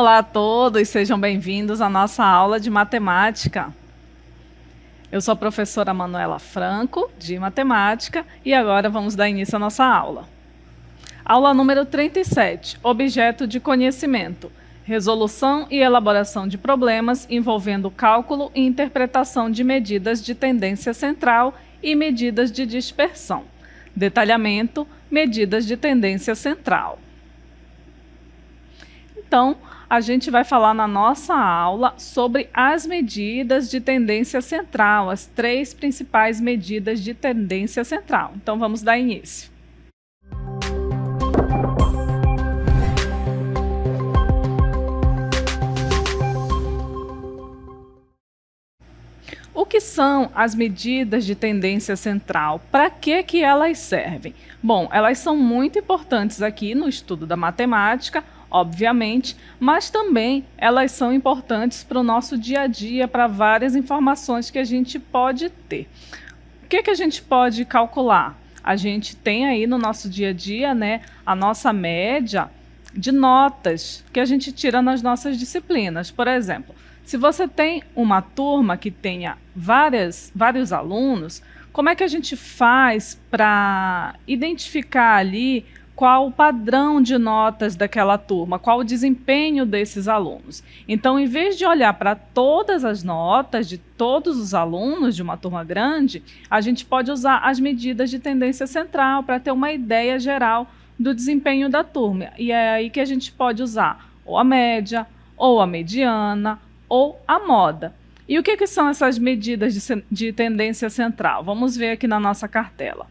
Olá a todos, sejam bem-vindos à nossa aula de matemática. Eu sou a professora Manuela Franco, de matemática, e agora vamos dar início à nossa aula. Aula número 37, objeto de conhecimento, resolução e elaboração de problemas envolvendo cálculo e interpretação de medidas de tendência central e medidas de dispersão. Detalhamento, medidas de tendência central. Então, a gente vai falar na nossa aula sobre as medidas de tendência central, as três principais medidas de tendência central. Então, vamos dar início. O que são as medidas de tendência central? Para que elas servem? Bom, elas são muito importantes aqui no estudo da matemática, obviamente, mas também elas são importantes para o nosso dia a dia, para várias informações que a gente pode ter. O que a gente pode calcular? A gente tem aí no nosso dia a dia, né, a nossa média de notas que a gente tira nas nossas disciplinas. Por exemplo, se você tem uma turma que tenha vários alunos, como é que a gente faz para identificar ali qual o padrão de notas daquela turma, qual o desempenho desses alunos? Então, em vez de olhar para todas as notas de todos os alunos de uma turma grande, a gente pode usar as medidas de tendência central para ter uma ideia geral do desempenho da turma. E é aí que a gente pode usar ou a média, ou a mediana, ou a moda. E o que são essas medidas de tendência central? Vamos ver aqui na nossa cartela.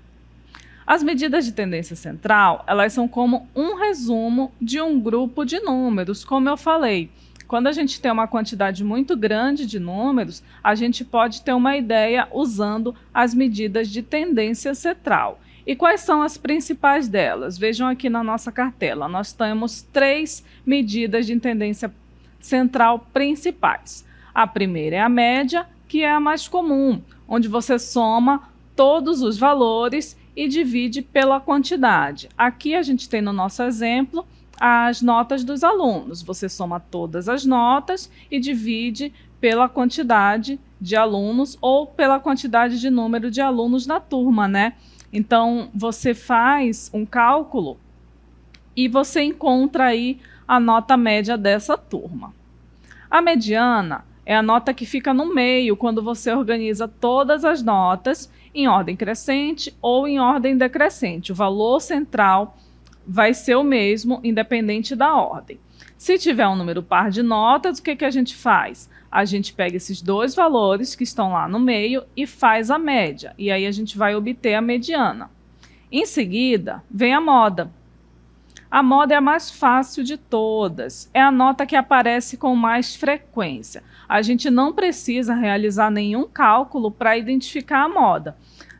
As medidas de tendência central, elas são como um resumo de um grupo de números, como eu falei. Quando a gente tem uma quantidade muito grande de números, a gente pode ter uma ideia usando as medidas de tendência central. E quais são as principais delas? Vejam aqui na nossa cartela, nós temos três medidas de tendência central principais. A primeira é a média, que é a mais comum, onde você soma todos os valores e divide pela quantidade. Aqui a gente tem no nosso exemplo as notas dos alunos. Você soma todas as notas e divide pela quantidade de alunos ou pela quantidade de número de alunos na turma, né? Então, você faz um cálculo e você encontra aí a nota média dessa turma. A mediana é a nota que fica no meio quando você organiza todas as notas em ordem crescente ou em ordem decrescente. O valor central vai ser o mesmo, independente da ordem. Se tiver um número par de notas, o que a gente faz? A gente pega esses dois valores que estão lá no meio e faz a média. E aí a gente vai obter a mediana. Em seguida, vem a moda. A moda é a mais fácil de todas, é a nota que aparece com mais frequência. A gente não precisa realizar nenhum cálculo para identificar a moda.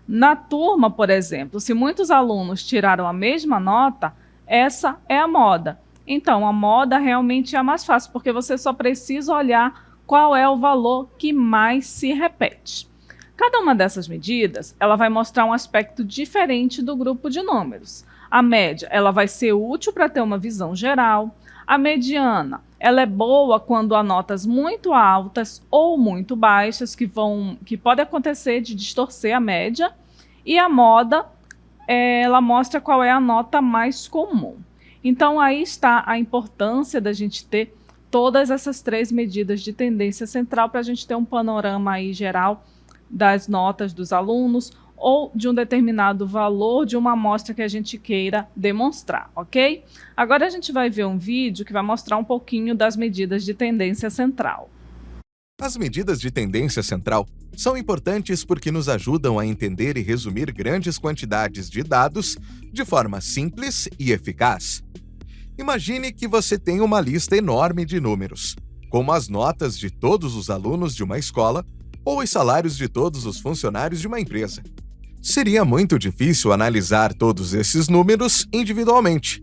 Na turma, por exemplo, se muitos alunos tiraram a mesma nota, essa é a moda. Então, a moda realmente é a mais fácil, porque você só precisa olhar qual é o valor que mais se repete. Cada uma dessas medidas, ela vai mostrar um aspecto diferente do grupo de números. A média, ela vai ser útil para ter uma visão geral. A mediana, ela é boa quando há notas muito altas ou muito baixas, que pode acontecer de distorcer a média. E a moda, ela mostra qual é a nota mais comum. Então, aí está a importância da gente ter todas essas três medidas de tendência central para a gente ter um panorama aí geral das notas dos alunos, ou de um determinado valor de uma amostra que a gente queira demonstrar, ok? Agora a gente vai ver um vídeo que vai mostrar um pouquinho das medidas de tendência central. As medidas de tendência central são importantes porque nos ajudam a entender e resumir grandes quantidades de dados de forma simples e eficaz. Imagine que você tem uma lista enorme de números, como as notas de todos os alunos de uma escola ou os salários de todos os funcionários de uma empresa. Seria muito difícil analisar todos esses números individualmente.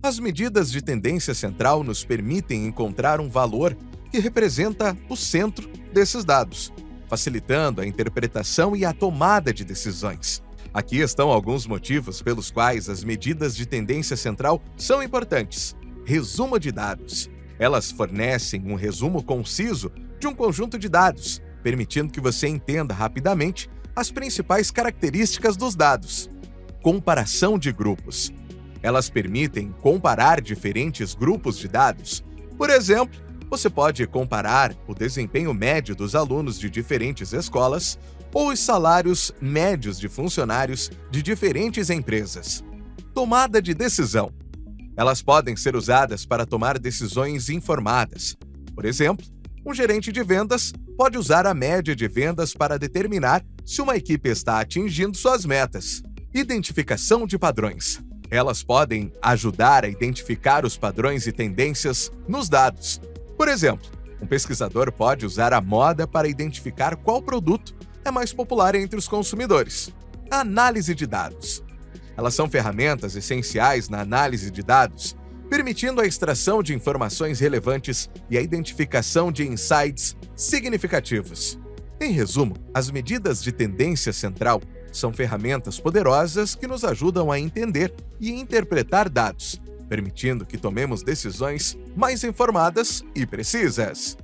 As medidas de tendência central nos permitem encontrar um valor que representa o centro desses dados, facilitando a interpretação e a tomada de decisões. Aqui estão alguns motivos pelos quais as medidas de tendência central são importantes. Resumo de dados. Elas fornecem um resumo conciso de um conjunto de dados, permitindo que você entenda rapidamente as principais características dos dados. Comparação de grupos. Elas permitem comparar diferentes grupos de dados. Por exemplo, você pode comparar o desempenho médio dos alunos de diferentes escolas ou os salários médios de funcionários de diferentes empresas. Tomada de decisão. Elas podem ser usadas para tomar decisões informadas. Por exemplo, um gerente de vendas pode usar a média de vendas para determinar se uma equipe está atingindo suas metas. Identificação de padrões. Elas podem ajudar a identificar os padrões e tendências nos dados. Por exemplo, um pesquisador pode usar a moda para identificar qual produto é mais popular entre os consumidores. Análise de dados. Elas são ferramentas essenciais na análise de dados, permitindo a extração de informações relevantes e a identificação de insights significativos. Em resumo, as medidas de tendência central são ferramentas poderosas que nos ajudam a entender e interpretar dados, permitindo que tomemos decisões mais informadas e precisas.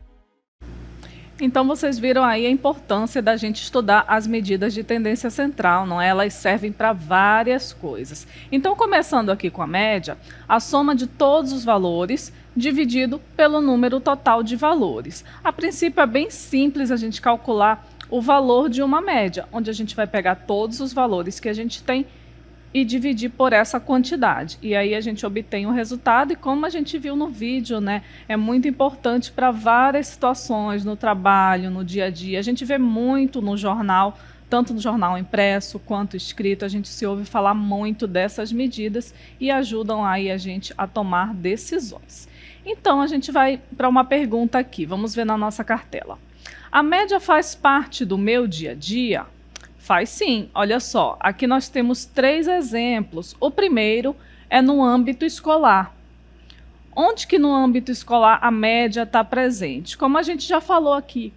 Então vocês viram aí a importância da gente estudar as medidas de tendência central, não é? Elas servem para várias coisas. Então, começando aqui com a média, a soma de todos os valores dividido pelo número total de valores. A princípio é bem simples a gente calcular o valor de uma média, onde a gente vai pegar todos os valores que a gente tem e dividir por essa quantidade. E aí a gente obtém o resultado e, como a gente viu no vídeo, né, é muito importante para várias situações, no trabalho, no dia a dia. A gente vê muito no jornal, tanto no jornal impresso quanto escrito, a gente se ouve falar muito dessas medidas e ajudam aí a gente a tomar decisões. Então a gente vai para uma pergunta aqui, vamos ver na nossa cartela. A média faz parte do meu dia a dia? Faz sim, olha só, aqui nós temos 3 exemplos. O primeiro é no âmbito escolar. Onde que no âmbito escolar a média está presente? Como a gente já falou aqui,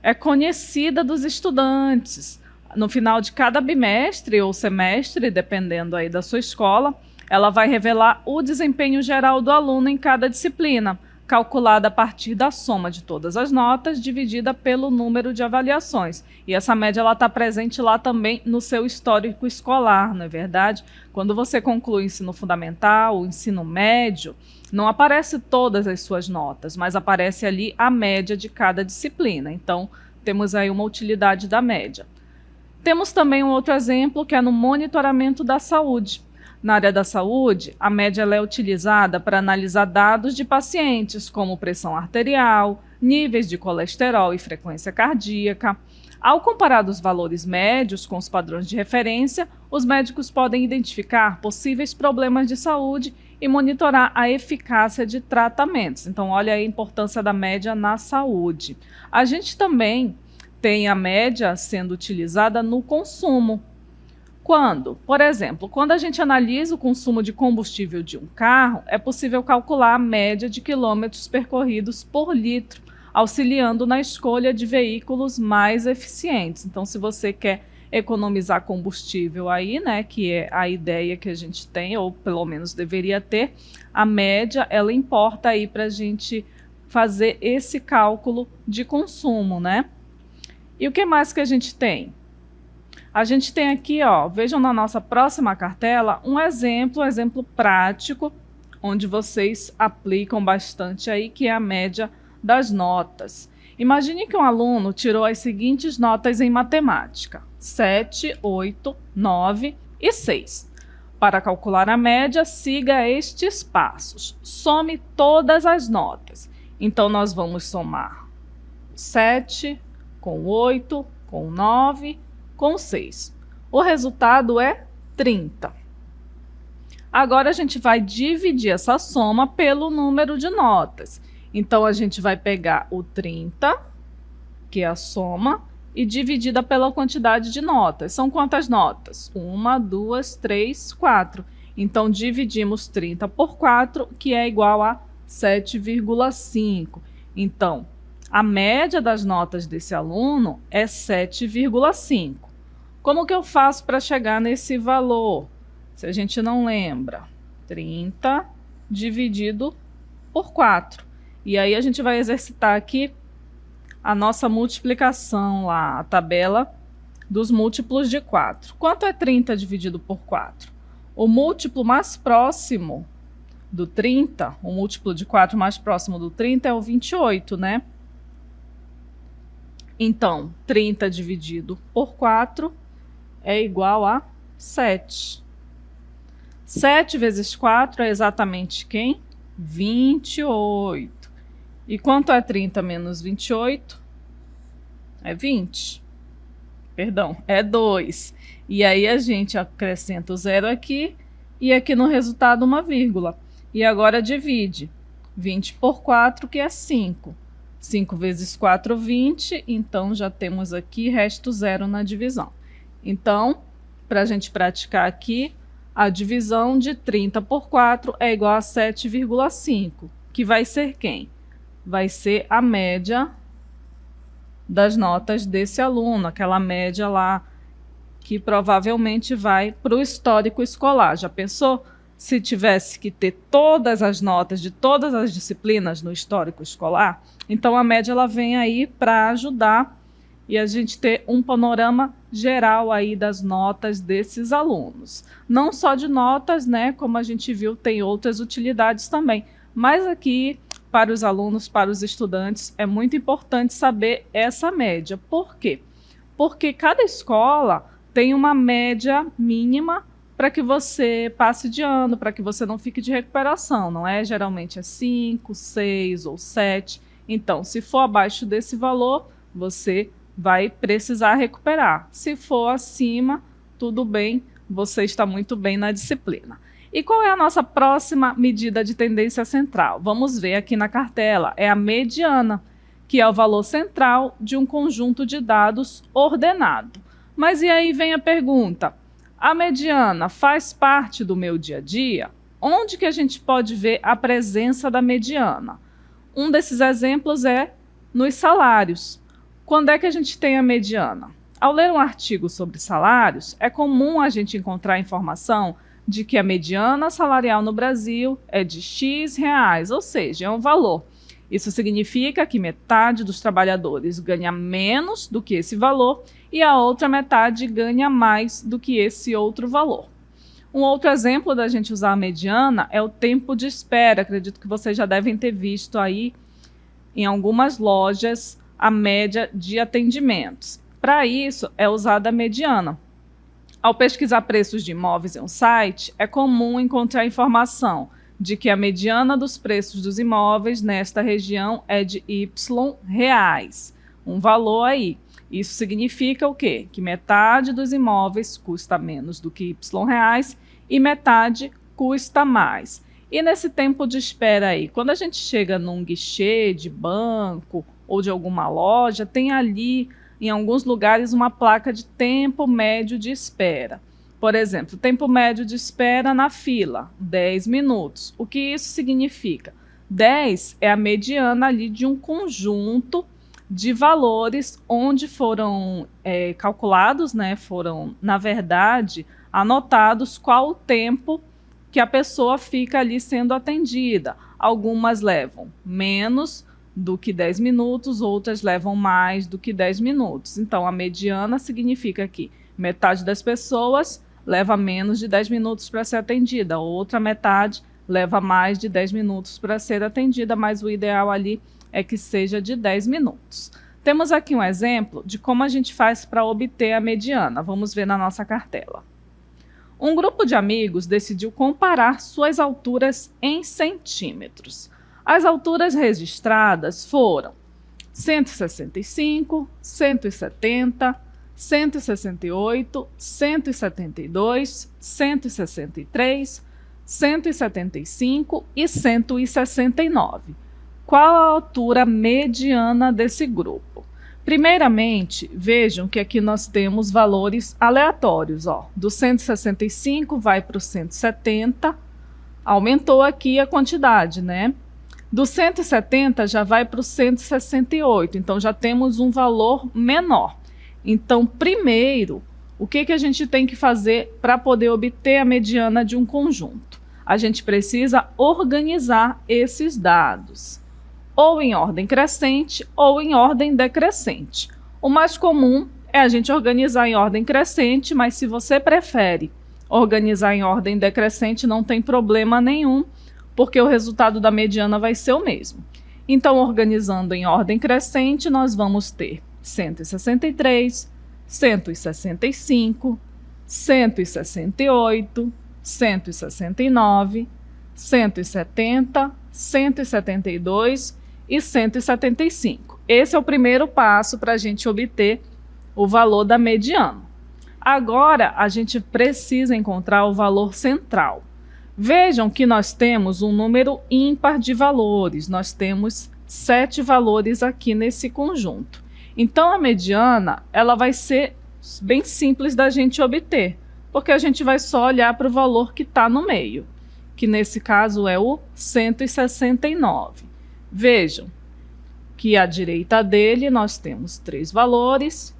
é conhecida dos estudantes. No final de cada bimestre ou semestre, dependendo aí da sua escola, ela vai revelar o desempenho geral do aluno em cada disciplina, calculada a partir da soma de todas as notas, dividida pelo número de avaliações. E essa média está presente lá também no seu histórico escolar, não é verdade? Quando você conclui o ensino fundamental, o ensino médio, não aparece todas as suas notas, mas aparece ali a média de cada disciplina. Então, temos aí uma utilidade da média. Temos também um outro exemplo que é no monitoramento da saúde. Na área da saúde, a média ela é utilizada para analisar dados de pacientes, como pressão arterial, níveis de colesterol e frequência cardíaca. Ao comparar os valores médios com os padrões de referência, os médicos podem identificar possíveis problemas de saúde e monitorar a eficácia de tratamentos. Então, olha aí a importância da média na saúde. A gente também tem a média sendo utilizada no consumo. Quando? Por exemplo, quando a gente analisa o consumo de combustível de um carro, é possível calcular a média de quilômetros percorridos por litro, auxiliando na escolha de veículos mais eficientes. Então, se você quer economizar combustível aí, né, que é a ideia que a gente tem, ou pelo menos deveria ter, a média, ela importa aí para a gente fazer esse cálculo de consumo, né? E o que mais que a gente tem? A gente tem aqui, ó, vejam na nossa próxima cartela, um exemplo prático, onde vocês aplicam bastante aí, que é a média das notas. Imagine que um aluno tirou as seguintes notas em matemática: 7, 8, 9 e 6. Para calcular a média, siga estes passos. Some todas as notas. Então, nós vamos somar 7 com 8, com 9, com 6. O resultado é 30. Agora a gente vai dividir essa soma pelo número de notas. Então a gente vai pegar o 30, que é a soma, e dividida pela quantidade de notas. São quantas notas? 1, 2, 3, 4. Então dividimos 30 por 4, que é igual a 7,5. Então, a média das notas desse aluno é 7,5. Como que eu faço para chegar nesse valor? Se a gente não lembra, 30 dividido por 4. E aí a gente vai exercitar aqui a nossa multiplicação lá, a tabela dos múltiplos de 4. Quanto é 30 dividido por 4? O múltiplo mais próximo do 30, o múltiplo de 4 mais próximo do 30 é o 28, né? Então, 30 dividido por 4 é igual a 7. 7 vezes 4 é exatamente quem? 28. E quanto é 30 menos 28? É 20. Perdão, é 2. E aí a gente acrescenta o zero aqui e aqui no resultado uma vírgula. E agora divide 20 por 4, que é 5. 5 vezes 4, 20. Então já temos aqui resto zero na divisão. Então, para a gente praticar aqui, a divisão de 30 por 4 é igual a 7,5, que vai ser quem? Vai ser a média das notas desse aluno, aquela média lá que provavelmente vai para o histórico escolar. Já pensou se tivesse que ter todas as notas de todas as disciplinas no histórico escolar? Então a média ela vem aí para ajudar e a gente ter um panorama geral aí das notas desses alunos. Não só de notas, né? Como a gente viu, tem outras utilidades também. Mas aqui, para os alunos, para os estudantes, é muito importante saber essa média. Por quê? Porque cada escola tem uma média mínima para que você passe de ano, para que você não fique de recuperação, não é? Geralmente é 5, 6 ou 7. Então, se for abaixo desse valor, você vai precisar recuperar. Se for acima, tudo bem, você está muito bem na disciplina. E qual é a nossa próxima medida de tendência central? Vamos ver aqui na cartela. É a mediana, que é o valor central de um conjunto de dados ordenado. Mas e aí vem a pergunta: a mediana faz parte do meu dia a dia? Onde que a gente pode ver a presença da mediana? Um desses exemplos é nos salários. Quando é que a gente tem a mediana? Ao ler um artigo sobre salários, é comum a gente encontrar informação de que a mediana salarial no Brasil é de X reais, ou seja, é um valor. Isso significa que metade dos trabalhadores ganha menos do que esse valor e a outra metade ganha mais do que esse outro valor. Um outro exemplo da gente usar a mediana é o tempo de espera. Acredito que vocês já devem ter visto aí em algumas lojas a média de atendimentos. Para isso, é usada a mediana. Ao pesquisar preços de imóveis em um site, é comum encontrar informação de que a mediana dos preços dos imóveis nesta região é de Y reais. Um valor aí. Isso significa o quê? Que metade dos imóveis custa menos do que Y reais e metade custa mais. E nesse tempo de espera aí, quando a gente chega num guichê de banco ou de alguma loja, tem ali, em alguns lugares, uma placa de tempo médio de espera. Por exemplo, tempo médio de espera na fila, 10 minutos. O que isso significa? 10 é a mediana ali de um conjunto de valores onde foram calculados, né, foram, na verdade, anotados qual o tempo que a pessoa fica ali sendo atendida. Algumas levam menos do que 10 minutos, outras levam mais do que 10 minutos. Então, a mediana significa que metade das pessoas leva menos de 10 minutos para ser atendida, a outra metade leva mais de 10 minutos para ser atendida, mas o ideal ali é que seja de 10 minutos. Temos aqui um exemplo de como a gente faz para obter a mediana. Vamos ver na nossa cartela. Um grupo de amigos decidiu comparar suas alturas em centímetros. As alturas registradas foram 165, 170, 168, 172, 163, 175 e 169. Qual a altura mediana desse grupo? Primeiramente, vejam que aqui nós temos valores aleatórios. Do 165 vai para o 170, aumentou aqui a quantidade, né? Do 170 já vai para o 168, então já temos um valor menor. Então, primeiro, o que a gente tem que fazer para poder obter a mediana de um conjunto? a gente precisa organizar esses dados, ou em ordem crescente ou em ordem decrescente. O mais comum é a gente organizar em ordem crescente, mas se você prefere organizar em ordem decrescente, não tem problema nenhum, porque o resultado da mediana vai ser o mesmo. Então, organizando em ordem crescente, nós vamos ter 163, 165, 168, 169, 170, 172 e 175. Esse é o primeiro passo para a gente obter o valor da mediana. Agora, a gente precisa encontrar o valor central. Vejam que nós temos um número ímpar de valores, nós temos 7 valores aqui nesse conjunto. Então, a mediana ela vai ser bem simples da gente obter, porque a gente vai só olhar para o valor que está no meio, que nesse caso é o 169. Vejam que à direita dele nós temos 3 valores,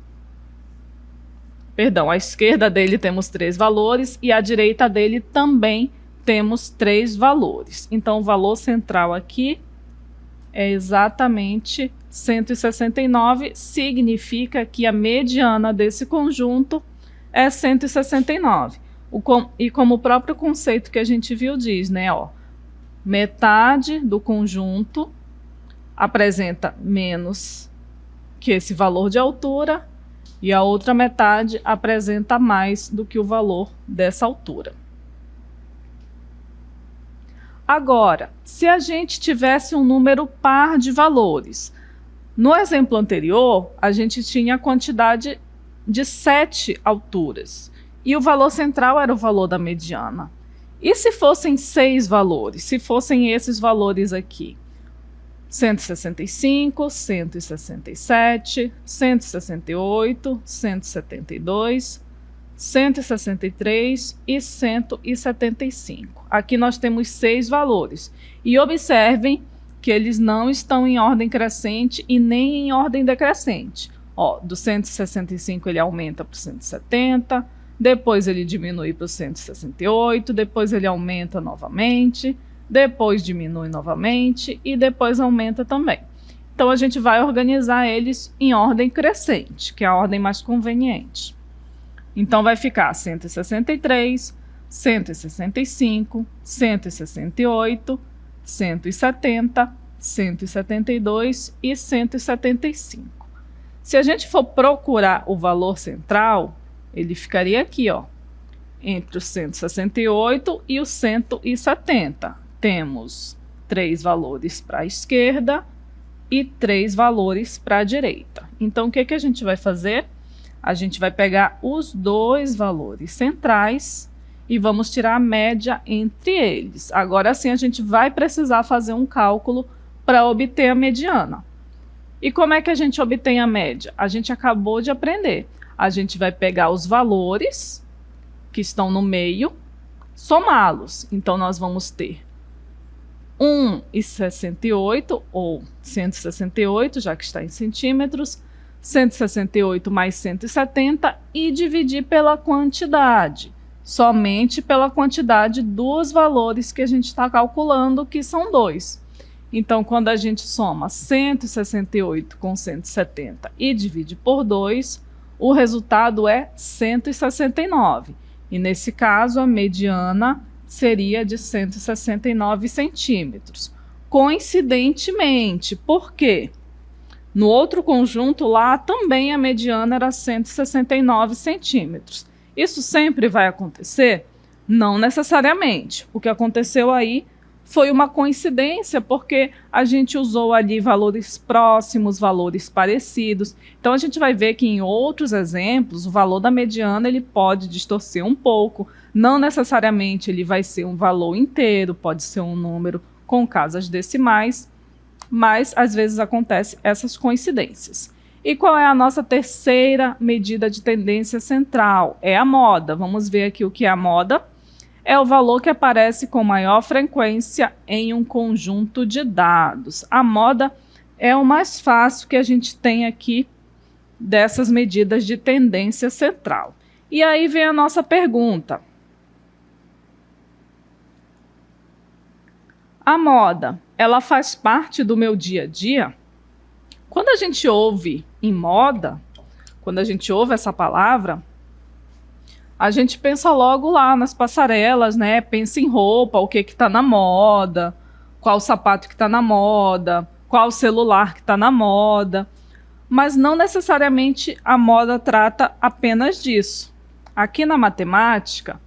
à esquerda dele temos 3 valores e à direita dele também temos 3 valores. Então, o valor central aqui é exatamente 169, significa que a mediana desse conjunto é 169. E como o próprio conceito que a gente viu diz, né, metade do conjunto apresenta menos que esse valor de altura e a outra metade apresenta mais do que o valor dessa altura. Agora, se a gente tivesse um número par de valores, no exemplo anterior, a gente tinha a quantidade de 7 alturas e o valor central era o valor da mediana. E se fossem 6 valores, se fossem esses valores aqui? 165, 167, 168, 172, 163 e 175. Aqui nós temos 6 valores. E observem que eles não estão em ordem crescente e nem em ordem decrescente. Do 165 ele aumenta para o 170, depois ele diminui para o 168, depois ele aumenta novamente, depois diminui novamente e depois aumenta também. Então, a gente vai organizar eles em ordem crescente, que é a ordem mais conveniente. Então, vai ficar 163, 165, 168, 170, 172 e 175. Se a gente for procurar o valor central, ele ficaria aqui, entre o 168 e o 170. Temos 3 valores para a esquerda e 3 valores para a direita. Então, o que a gente vai fazer? A gente vai pegar os 2 valores centrais e vamos tirar a média entre eles. Agora sim, a gente vai precisar fazer um cálculo para obter a mediana. E como é que a gente obtém a média? A gente acabou de aprender. A gente vai pegar os valores que estão no meio, somá-los. Então, nós vamos ter 1,68 ou 168, já que está em centímetros, 168 mais 170 e dividir pela quantidade, somente pela quantidade dos valores que a gente está calculando, que são 2. Então, quando a gente soma 168 com 170 e divide por 2, o resultado é 169. E nesse caso, a mediana seria de 169 centímetros. Coincidentemente, por quê? No outro conjunto lá, também a mediana era 169 centímetros. Isso sempre vai acontecer? Não necessariamente. O que aconteceu aí foi uma coincidência, porque a gente usou ali valores próximos, valores parecidos. Então, a gente vai ver que em outros exemplos, o valor da mediana ele pode distorcer um pouco. Não necessariamente ele vai ser um valor inteiro, pode ser um número com casas decimais, mas às vezes acontecem essas coincidências. E qual é a nossa terceira medida de tendência central? É a moda. Vamos ver aqui o que é a moda. É o valor que aparece com maior frequência em um conjunto de dados. A moda é o mais fácil que a gente tem aqui dessas medidas de tendência central. E aí vem a nossa pergunta. A moda, ela faz parte do meu dia a dia? Quando a gente ouve em moda, quando a gente ouve essa palavra, a gente pensa logo lá nas passarelas, né? Pensa em roupa, o que está na moda, qual sapato que está na moda, qual celular que está na moda. Mas não necessariamente a moda trata apenas disso. Aqui na matemática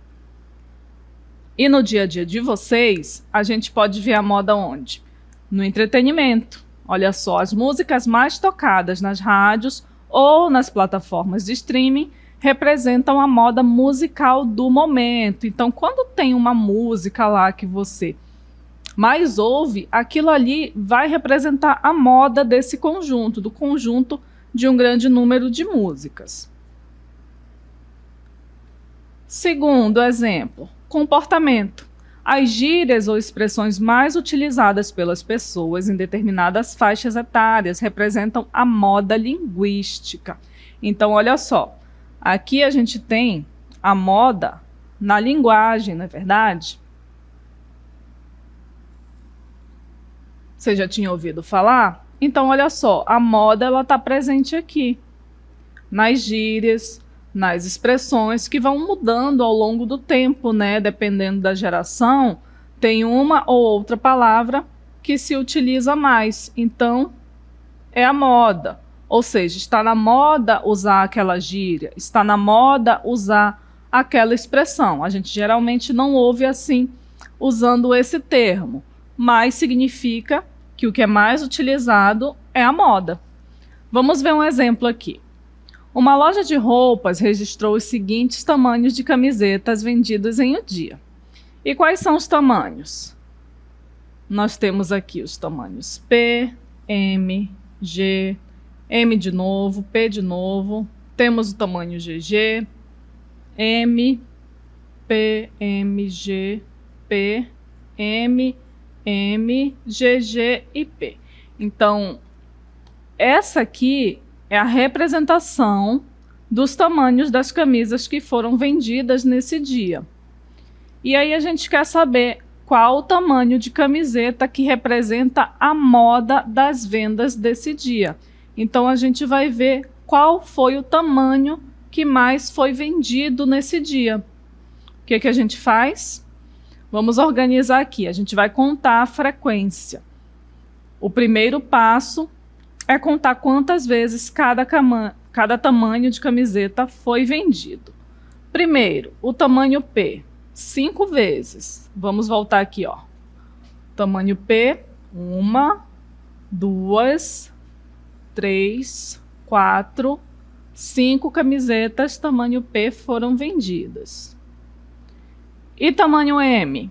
e no dia a dia de vocês, a gente pode ver a moda onde? No entretenimento. Olha só, as músicas mais tocadas nas rádios ou nas plataformas de streaming representam a moda musical do momento. Então, quando tem uma música lá que você mais ouve, aquilo ali vai representar a moda desse conjunto, do conjunto de um grande número de músicas. Segundo exemplo, comportamento. As gírias ou expressões mais utilizadas pelas pessoas em determinadas faixas etárias representam a moda linguística. Então, olha só, aqui a gente tem a moda na linguagem, não é verdade? Você já tinha ouvido falar? Então, olha só, a moda ela está presente aqui, nas gírias, nas expressões que vão mudando ao longo do tempo, né? Dependendo da geração, tem uma ou outra palavra que se utiliza mais. Então, é a moda. Ou seja, está na moda usar aquela gíria, está na moda usar aquela expressão. A gente geralmente não ouve assim, usando esse termo, mas significa que o que é mais utilizado é a moda. Vamos ver um exemplo aqui. Uma loja de roupas registrou os seguintes tamanhos de camisetas vendidos em um dia. E quais são os tamanhos? Nós temos aqui os tamanhos P, M, G, M de novo, P de novo. Temos o tamanho GG, M, P, M, G, P, M, M, GG e P. Então, essa aqui é a representação dos tamanhos das camisas que foram vendidas nesse dia. E aí a gente quer saber qual o tamanho de camiseta que representa a moda das vendas desse dia. Então a gente vai ver qual foi o tamanho que mais foi vendido nesse dia. O que que a gente faz? Vamos organizar aqui. A gente vai contar a frequência. O primeiro passo é contar quantas vezes cada tamanho de camiseta foi vendido. Primeiro, o tamanho P, 5 vezes. Vamos voltar aqui, ó. Tamanho P, 1, 2, 3, 4, 5 camisetas tamanho P foram vendidas. E tamanho M?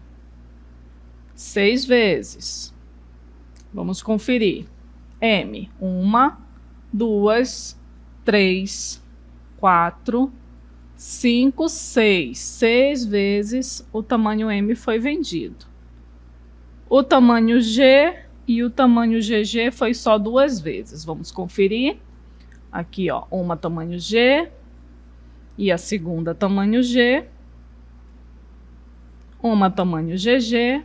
6 vezes. Vamos conferir. M, 1, 2, 3, 4, 5, 6. 6 vezes o tamanho M foi vendido. O tamanho G e o tamanho GG foi só 2 vezes. Vamos conferir. Aqui, ó, uma tamanho G e a segunda tamanho G. Uma tamanho GG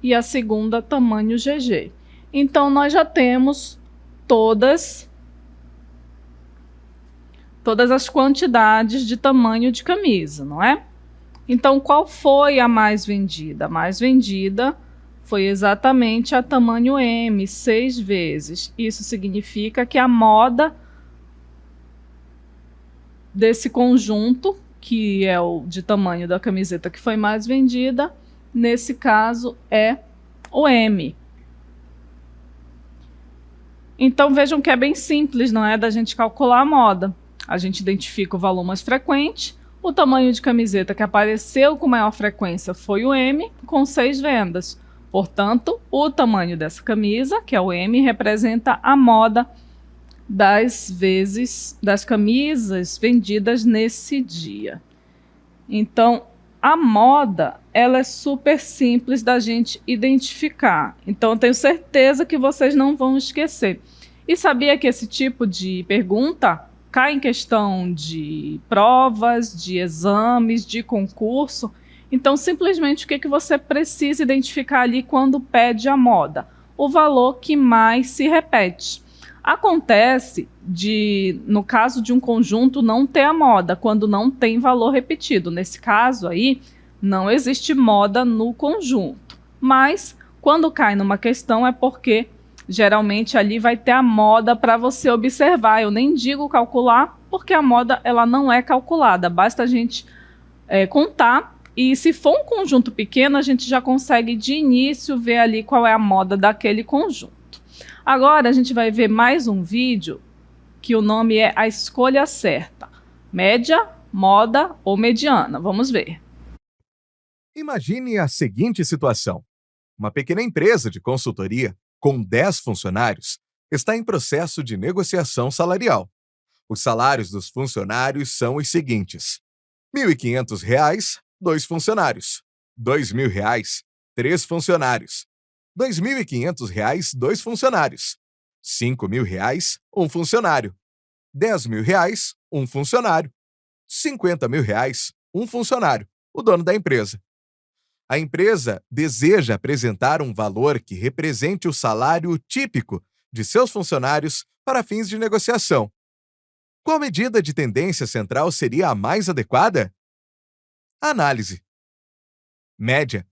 e a segunda tamanho GG. Então, nós já temos todas as quantidades de tamanho de camisa, não é? Então, qual foi a mais vendida? A mais vendida foi exatamente a tamanho M, 6 vezes. Isso significa que a moda desse conjunto, que é o de tamanho da camiseta que foi mais vendida, nesse caso é o M. Então vejam que é bem simples, não é? Da gente calcular a moda. A gente identifica o valor mais frequente, o tamanho de camiseta que apareceu com maior frequência foi o M, com 6 vendas. Portanto, o tamanho dessa camisa, que é o M, representa a moda das camisas vendidas nesse dia. Então, a moda, ela é super simples da gente identificar. Então, eu tenho certeza que vocês não vão esquecer. E sabia que esse tipo de pergunta cai em questão de provas, de exames, de concurso? Então, simplesmente, o que você precisa identificar ali quando pede a moda? O valor que mais se repete. Acontece no caso de um conjunto, não ter a moda, quando não tem valor repetido. Nesse caso aí, não existe moda no conjunto. Mas, quando cai numa questão, é porque geralmente ali vai ter a moda para você observar. Eu nem digo calcular, porque a moda ela não é calculada. Basta a gente contar. E se for um conjunto pequeno, a gente já consegue de início ver ali qual é a moda daquele conjunto. Agora a gente vai ver mais um vídeo que o nome é A Escolha Certa. Média, moda ou mediana? Vamos ver. Imagine a seguinte situação. Uma pequena empresa de consultoria, com 10 funcionários, está em processo de negociação salarial. Os salários dos funcionários são os seguintes: R$ 1.500, 2 funcionários. R$ 2.000, 3 funcionários. R$ 2.500, 2 funcionários. R$ 5.000, 1 funcionário. R$ 10.000, 1 funcionário. R$ 50.000, 1 funcionário, o dono da empresa. A empresa deseja apresentar um valor que represente o salário típico de seus funcionários para fins de negociação. Qual medida de tendência central seria a mais adequada? Análise. Média.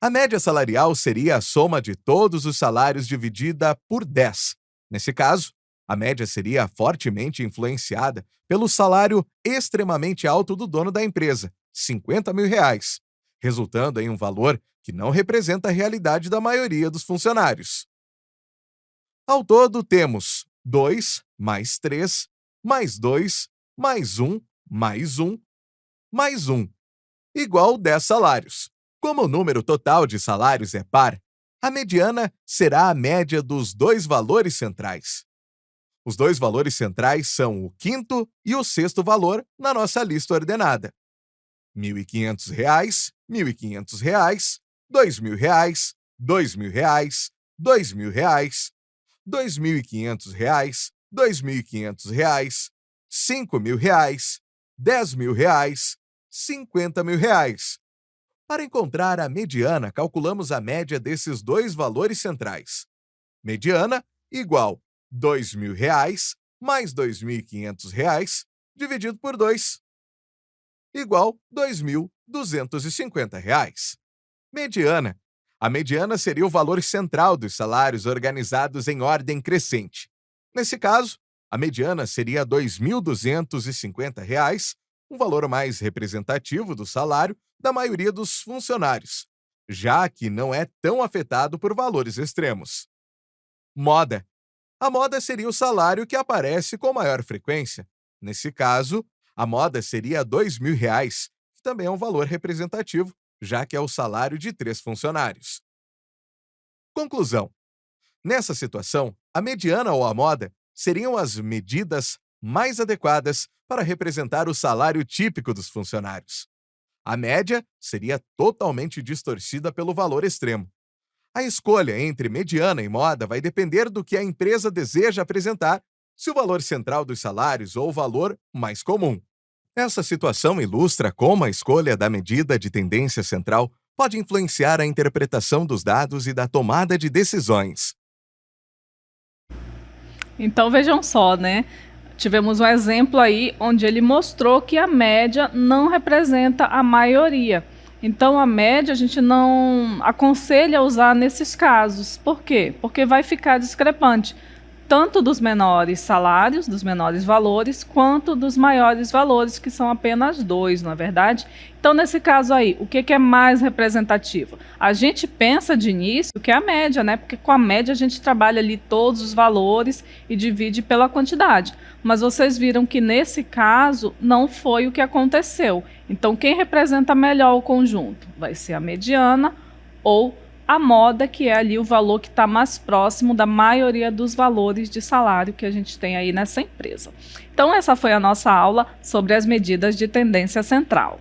A média salarial seria a soma de todos os salários dividida por 10. Nesse caso, a média seria fortemente influenciada pelo salário extremamente alto do dono da empresa, R$ 50.000, resultando em um valor que não representa a realidade da maioria dos funcionários. Ao todo, temos 2 mais 3 mais 2 mais 1 mais 1 mais 1, igual 10 salários. Como o número total de salários é par, a mediana será a média dos dois valores centrais. Os dois valores centrais são o quinto e o sexto valor na nossa lista ordenada. R$ 1.500, R$ 1.500, R$ 2.000, R$ 2.000, R$ 2.000, R$ 2.500, R$ 2.500, R$ 5.000, R$ 10.000, R$ 50.000. Para encontrar a mediana, calculamos a média desses dois valores centrais. Mediana igual R$ 2.000 mais R$ 2.500 dividido por 2, igual R$ 2.250. Mediana. A mediana seria o valor central dos salários organizados em ordem crescente. Nesse caso, a mediana seria R$ 2.250, um valor mais representativo do salário da maioria dos funcionários, já que não é tão afetado por valores extremos. Moda. A moda seria o salário que aparece com maior frequência. Nesse caso, a moda seria R$ 2.000, que também é um valor representativo, já que é o salário de 3 funcionários. Conclusão. Nessa situação, a mediana ou a moda seriam as medidas mais adequadas para representar o salário típico dos funcionários. A média seria totalmente distorcida pelo valor extremo. A escolha entre mediana e moda vai depender do que a empresa deseja apresentar, se o valor central dos salários ou o valor mais comum. Essa situação ilustra como a escolha da medida de tendência central pode influenciar a interpretação dos dados e da tomada de decisões. Então vejam só, né? Tivemos um exemplo aí onde ele mostrou que a média não representa a maioria. Então, a média a gente não aconselha usar nesses casos. Por quê? Porque vai ficar discrepante, tanto dos menores salários, dos menores valores, quanto dos maiores valores, que são apenas 2, não é verdade? Então, nesse caso aí, o que é mais representativo? A gente pensa de início que é a média, né? Porque com a média a gente trabalha ali todos os valores e divide pela quantidade. Mas vocês viram que nesse caso não foi o que aconteceu. Então, quem representa melhor o conjunto? Vai ser a mediana ou a moda, que é ali o valor que está mais próximo da maioria dos valores de salário que a gente tem aí nessa empresa. Então, essa foi a nossa aula sobre as medidas de tendência central.